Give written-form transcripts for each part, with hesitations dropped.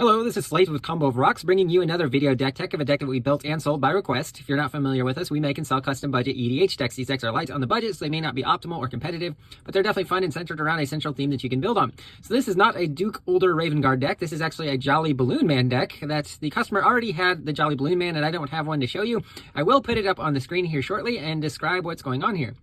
Hello, this is Slate with Combo of Rocks, bringing you another video deck tech of a deck that we built and sold by request. If you're not familiar with us, we make and sell custom budget EDH decks. These decks are light on the budget, so they may not be optimal or competitive, but they're definitely fun and centered around a central theme that you can build on. So this is not a Duke Older Raven Guard deck. This is actually a Jolly Balloon Man deck that the customer already had the Jolly Balloon Man, and I don't have one to show you. I will put it up on the screen here shortly and describe what's going on here.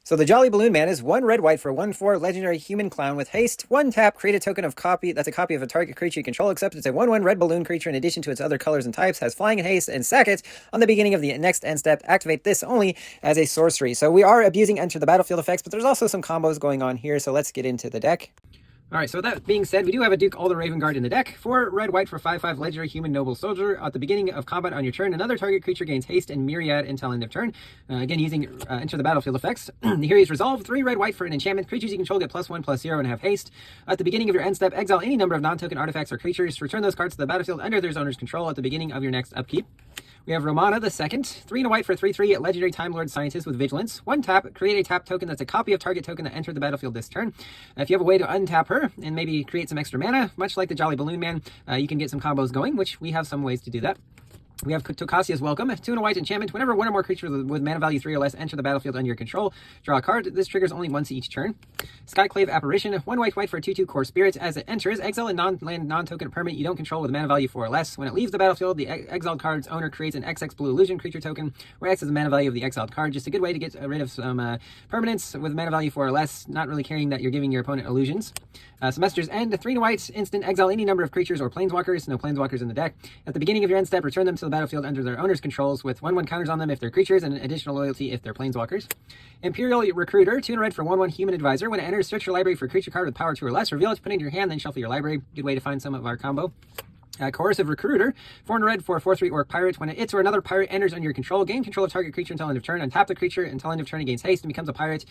So the Jolly Balloon Man is 1 red-white for 1/4 legendary human clown with haste. 1 tap, create a token of copy. That's a copy of a target creature you control, except it's a 1/1 red balloon creature in addition to its other colors and types, has flying and haste, and sack it on the beginning of the next end step. Activate this only as a sorcery. So we are abusing enter the battlefield effects, but there's also some combos going on here, so let's get into the deck. All right, so that being said, we do have a Duke Older Raven Guard in the deck. 4 red-white for 5/5 legendary human noble soldier. At the beginning of combat on your turn, another target creature gains haste and myriad until end of turn. Again, using enter the battlefield effects. Here is resolve. 3 red-white for an enchantment. Creatures you control get +1/+0 and have haste. At the beginning of your end step, exile any number of non-token artifacts or creatures. Return those cards to the battlefield under their owner's control at the beginning of your next upkeep. We have Romana the Second, 3 and a white for 3/3 legendary Time Lord Scientist with Vigilance. 1 tap, create a tap token that's a copy of target token that entered the battlefield this turn. If you have a way to untap her and maybe create some extra mana, much like the Jolly Balloon Man, you can get some combos going, which we have some ways to do that. We have Tokasia's Welcome, 2 and a white enchantment. Whenever 1 or more creatures with mana value 3 or less enter the battlefield under your control, draw a card. This triggers only once each turn. Skyclave Apparition, 1 white for a 2/2 core spirit. As it enters, exile a non-land, non-token permanent you don't control with mana value 4 or less. When it leaves the battlefield, the exiled card's owner creates an XX blue illusion creature token, where X is the mana value of the exiled card. Just a good way to get rid of some permanents with mana value 4 or less, not really caring that you're giving your opponent illusions. Semester's End, 3 and a white, instant, exile any number of creatures or planeswalkers. No planeswalkers in the deck. At the beginning of your end step, return them to the battlefield under their owner's controls with 1/1 counters on them if they're creatures and additional loyalty if they're planeswalkers. Imperial Recruiter, 2 and a red for 1/1 human advisor. When it enters, search your library for a creature card with power 2 or less, reveal it, put it in your hand, then shuffle your library. Good way to find some of our combo. Coercive Recruiter, 4 and a red for a 4/3 orc pirate. When it or another pirate enters under your control, gain control of target creature until end of turn. Untap the creature until end of turn, it gains haste and becomes a pirate.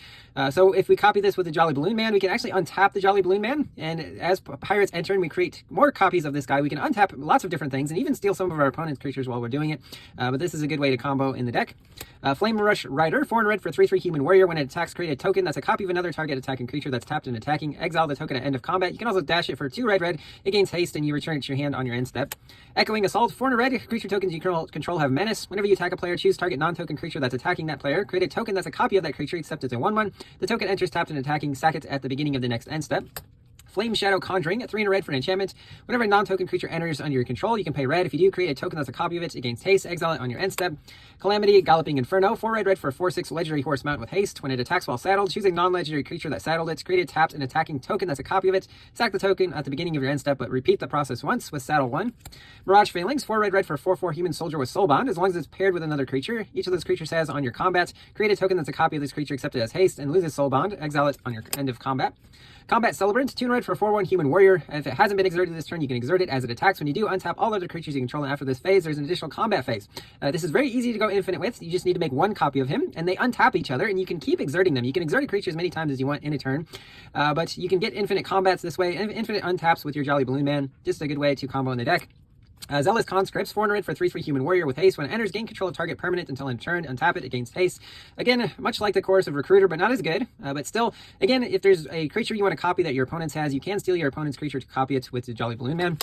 So if we copy this with the Jolly Balloon Man, we can actually untap the Jolly Balloon Man. And as pirates enter and we create more copies of this guy, we can untap lots of different things and even steal some of our opponent's creatures while we're doing it. But this is a good way to combo in the deck. Flame Rush Rider, 4 and red for 3/3 human warrior. When it attacks, create a token that's a copy of another target attacking creature that's tapped and attacking. Exile the token at end of combat. You can also dash it for 2 red. It gains haste and you return it to your hand on your end step. Echoing Assault, 4 and a red. Creature tokens you control have menace. Whenever you attack a player, choose target non-token creature that's attacking that player. Create a token that's a copy of that creature, except it's a 1/1. The token enters tapped and attacking. Sack it at the beginning of the next end step. Flame Shadow Conjuring, 3 and a red for an enchantment. Whenever a non-token creature enters under your control, you can pay red. If you do, create a token that's a copy of it. It gains haste. Exile it on your end step. Calamity Galloping Inferno, 4 red for a 4/6 legendary horse mount with haste. When it attacks while saddled, choose a non-legendary creature that saddled it. Create a tapped and attacking token that's a copy of it. Sack the token at the beginning of your end step, but repeat the process once with Saddle 1. Mirage Phalanx, 4 red for a 4/4 human soldier with Soulbound. As long as it's paired with another creature, each of those creatures has on your combat, create a token that's a copy of this creature except it has haste and loses Soulbound. Exile it on your end of combat. Combat Celebrant, 2 and red for a 4/1 human warrior. If it hasn't been exerted this turn, you can exert it as it attacks. When you do, untap all other creatures you control, and after this phase, there's an additional combat phase. This is very easy to go infinite with. You just need to make 1 copy of him, and they untap each other, and you can keep exerting them. You can exert a creature as many times as you want in a turn, but you can get infinite combats this way, and infinite untaps with your Jolly Balloon Man. Just a good way to combo in the deck. Zealous Conscripts, 4 and red for 3/3 human warrior with haste. When it enters, gain control of target permanent until end turn. Untap it, it gains haste. Again, much like the Coercive Recruiter, but not as good. But still, again, if there's a creature you want to copy that your opponent has, you can steal your opponent's creature to copy it with the Jolly Balloon Man.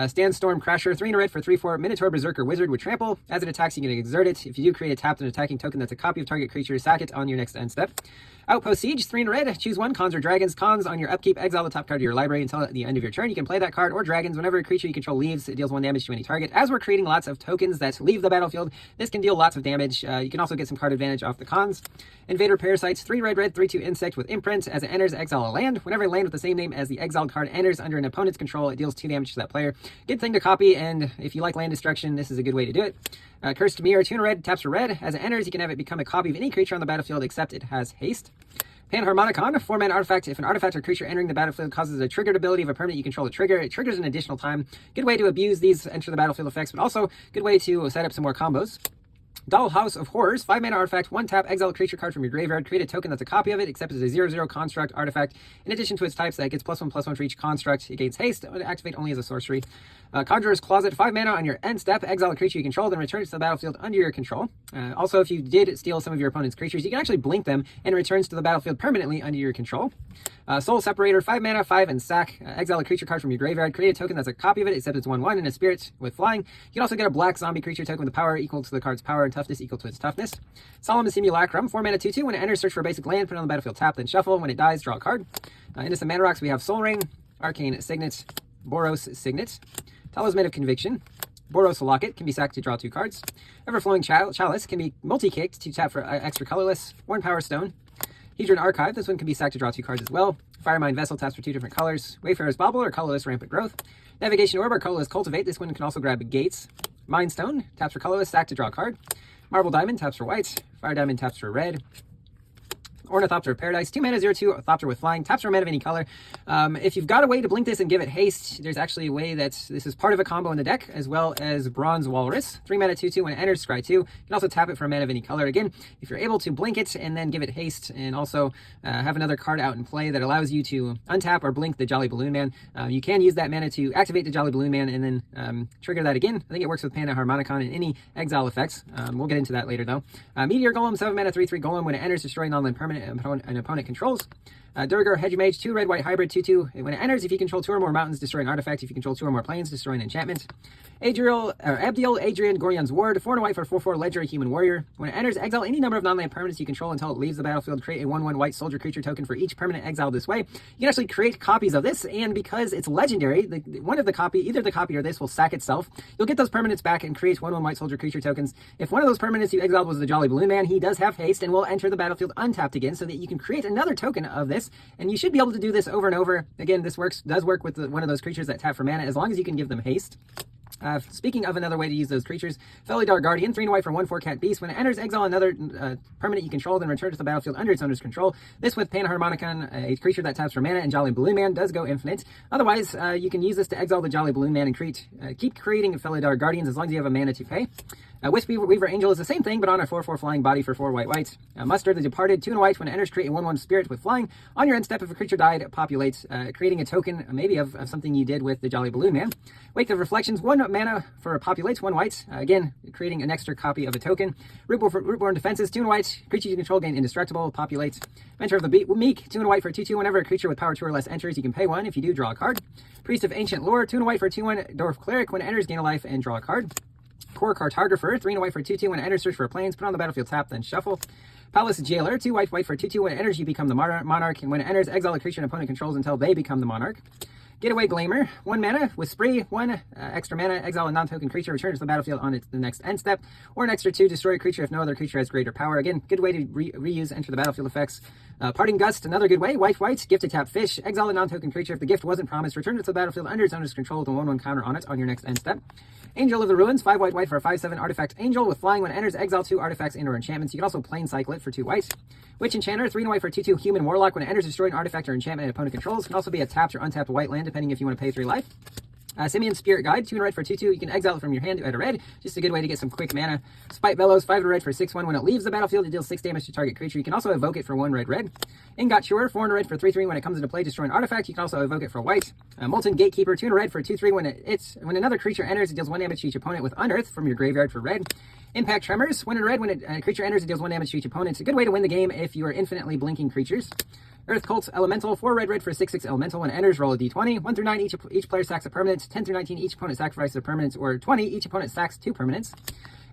Sandstorm Crasher, 3 and red for 3/4 Minotaur Berserker Wizard with trample. As it attacks, you can exert it. If you do, create a tapped and attacking token that's a copy of target creature, sack it on your next end step. Outpost Siege, 3 and red. Choose 1. Cons or dragons. Cons, on your upkeep, exile the top card of your library until at the end of your turn. You can play that card, or dragons. Whenever a creature you control leaves, it deals 1 damage to any target. As we're creating lots of tokens that leave the battlefield, this can deal lots of damage. You can also get some card advantage off the cons. Invader Parasites, 3 red, 3/2 insect with imprint. As it enters, exile a land. Whenever a land with the same name as the exiled card enters under an opponent's control, it deals 2 damage to that player. Good thing to copy, and if you like land destruction, this is a good way to do it. Cursed Mirror, 2 and red, taps for red. As it enters, you can have it become a copy of any creature on the battlefield except it has haste. Panharmonicon, 4-mana artifact. If an artifact or creature entering the battlefield causes a triggered ability of a permanent you control to trigger, it triggers an additional time. Good way to abuse these enter the battlefield effects, but also good way to set up some more combos. Dollhouse of Horrors, 5 mana artifact, 1 tap, exile a creature card from your graveyard, create a token that's a copy of it, except it's a 0/0 construct artifact. In addition to its types, that gets +1/+1 for each construct. It gains haste, activate only as a sorcery. Conjurer's Closet, 5 mana on your end step, exile a creature you control, then return it to the battlefield under your control. Also, if you did steal some of your opponent's creatures, you can actually blink them and it returns to the battlefield permanently under your control. Soul Separator, 5 mana, 5 and sack, exile a creature card from your graveyard, create a token that's a copy of it, except it's 1/1 and a spirit with flying. You can also get a black zombie creature token with power equal to the card's power and toughness equal to its toughness. Solemn Simulacrum, 4 mana, 2/2. When it enters, search for a basic land, put it on the battlefield, tap, then shuffle. When it dies, draw a card. Innocent Mana Rocks, we have Soul Ring, Arcane Signet, Boros Signet, Talisman of Conviction, Boros Locket, can be sacked to draw 2 cards. Everflowing Chalice can be multi-kicked to tap for extra colorless. 1 Power Stone. Hedron Archive, this one can be sacked to draw 2 cards as well. Firemine Vessel taps for 2 different colors. Wayfarer's Bauble or colorless Rampant Growth. Navigation Orb or colorless Cultivate, this one can also grab Gates. Mind Stone, taps for colorless, sack to draw a card. Marble Diamond, taps for white. Fire Diamond, taps for red. Ornithopter of Paradise, 2 mana, 0/2, Thopter with flying, taps for a mana of any color. If you've got a way to blink this and give it haste, there's actually a way that this is part of a combo in the deck, as well as Bronze Walrus, 3 mana, 2/2, when it enters, scry 2. You can also tap it for a mana of any color. Again, if you're able to blink it and then give it haste, and also have another card out in play that allows you to untap or blink the Jolly Balloon Man, you can use that mana to activate the Jolly Balloon Man and then trigger that again. I think it works with Panda Harmonicon and any exile effects. We'll get into that later though. Meteor Golem, 7 mana, 3/3 Golem, when it enters, destroy non-land permanent an opponent controls. Durgar Hedgemage, 2 red, white hybrid, 2/2. When it enters, if you control 2 or more mountains, destroy an artifact. If you control 2 or more planes, destroy an enchantment. Abdiel Adrian Gorion's Ward, 4 and a white for 4/4 Ledger Human Warrior. When it enters, exile any number of non-land permanents you control until it leaves the battlefield. Create a 1/1 white soldier creature token for each permanent exiled this way. You can actually create copies of this, and because it's legendary, either the copy or this will sack itself. You'll get those permanents back and create 1/1 white soldier creature tokens. If one of those permanents you exiled was the Jolly Balloon Man, he does have haste and will enter the battlefield untapped again, so that you can create another token of this, and you should be able to do this over and over. Again, this does work with one of those creatures that tap for mana, as long as you can give them haste. Speaking of another way to use those creatures, Felidar Guardian, 3 and white for 1/4 cat beast. When it enters, exile another permanent you control, then return to the battlefield under its owner's control. This with Panharmonicon, a creature that taps for mana, and Jolly Balloon Man does go infinite. Otherwise, you can use this to exile the Jolly Balloon Man and keep creating Felidar Guardians as long as you have a mana to pay. Wisp Weaver Angel is the same thing, but on a 4/4 flying body for 4 white. Muster the Departed, 2 and white. When it enters, create a 1/1 spirit with flying. On your end step, if a creature died, populates, creating a token maybe of something you did with the Jolly Balloon Man. Wake of Reflections, 1 mana for populates, 1 white. Again, creating an extra copy of a token. Rootborn Defenses, 2 and white. Creatures you control gain indestructible, populate. Mentor of the Meek, 2 and white for 2/2. Whenever a creature with power 2 or less enters, you can pay 1. If you do, draw a card. Priest of Ancient Lore, 2 and white for 2/1. Dwarf Cleric, when it enters, gain a life and draw a card. Core Cartographer, 3 and white for 2/2. When it enters, search for planes, put on the battlefield, tap, then shuffle. Palace Jailer, 2 white for 2/2. When it enters, you become the monarch. And when it enters, exile a creature an opponent controls until they become the monarch. Getaway Glamour, 1 mana with Spree, 1 extra mana, exile a non-token creature, return to the battlefield on the next end step, or an extra 2, destroy a creature if no other creature has greater power. Again, good way to reuse enter the battlefield effects. Parting Gust, another good way. White, gift to tap fish, exile a non-token creature if the gift wasn't promised, return it to the battlefield under its owner's control with a 1/1 counter on it on your next end step. Angel of the Ruins, 5 white for a 5/7 artifact angel with flying. When it enters, exile 2 artifacts and or enchantments. You can also plane cycle it for 2 white. Witch Enchanter, 3 and white for 2/2 human warlock. When it enters, destroy an artifact or enchantment an opponent controls. It can also be a tapped or untapped white land, depending if you want to pay 3 life. Simian Spirit Guide, 2 and red for 2/2. You can exile it from your hand at a red. Just a good way to get some quick mana. Spite Bellows, 5 and red for 6/1. When it leaves the battlefield, it deals 6 damage to target creature. You can also evoke it for 1 red. Ingot Sure, 4 and red for 3/3. When it comes into play, destroy an artifact. You can also evoke it for white. Molten Gatekeeper, 2 and red for 2/3. When another creature enters, it deals 1 damage to each opponent with Unearth from your graveyard for red. Impact Tremors, 1 and red. When a creature enters, it deals 1 damage to each opponent. It's a good way to win the game if you are infinitely blinking creatures. Earth Cult Elemental, 4 red for 6/6 Elemental. When it enters, roll a d20. 1 through 9, each player sacks a permanent. 10 through 19, each opponent sacrifices a permanent. Or 20, each opponent sacks 2 permanents.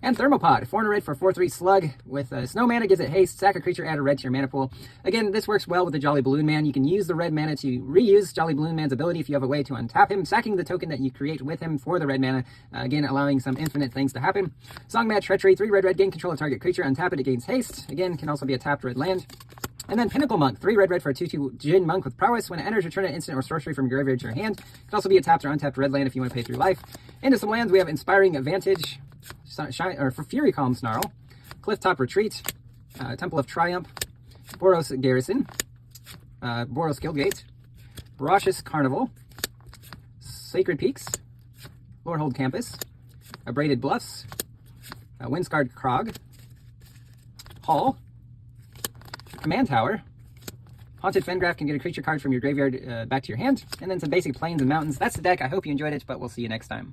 And Thermopod, 4 and red for 4/3 Slug. With snow mana, gives it haste. Sack a creature, add a red to your mana pool. Again, this works well with the Jolly Balloon Man. You can use the red mana to reuse Jolly Balloon Man's ability if you have a way to untap him, sacking the token that you create with him for the red mana. Again, allowing some infinite things to happen. Songmad Treachery, 3 red, gain control of target creature. Untap it, it gains haste. Again, can also be a tapped red land. And then Pinnacle Monk, 3 red for 2/2 Djinn Monk with prowess. When it enters, return an instant or sorcery from your graveyard to your hand. It can also be a tapped or untapped red land if you want to pay 3 life. Into some lands, we have Inspiring Advantage, for Fury Calm Snarl, Clifftop Retreat, Temple of Triumph, Boros Garrison, Boros Guildgate, Barash's Carnival, Sacred Peaks, Lorehold Campus, Braided Bluffs, Windscarred Krog, Hall, Command Tower. Haunted Fengraf can get a creature card from your graveyard back to your hand, and then some basic plains and mountains. That's the deck. I hope you enjoyed it, but we'll see you next time.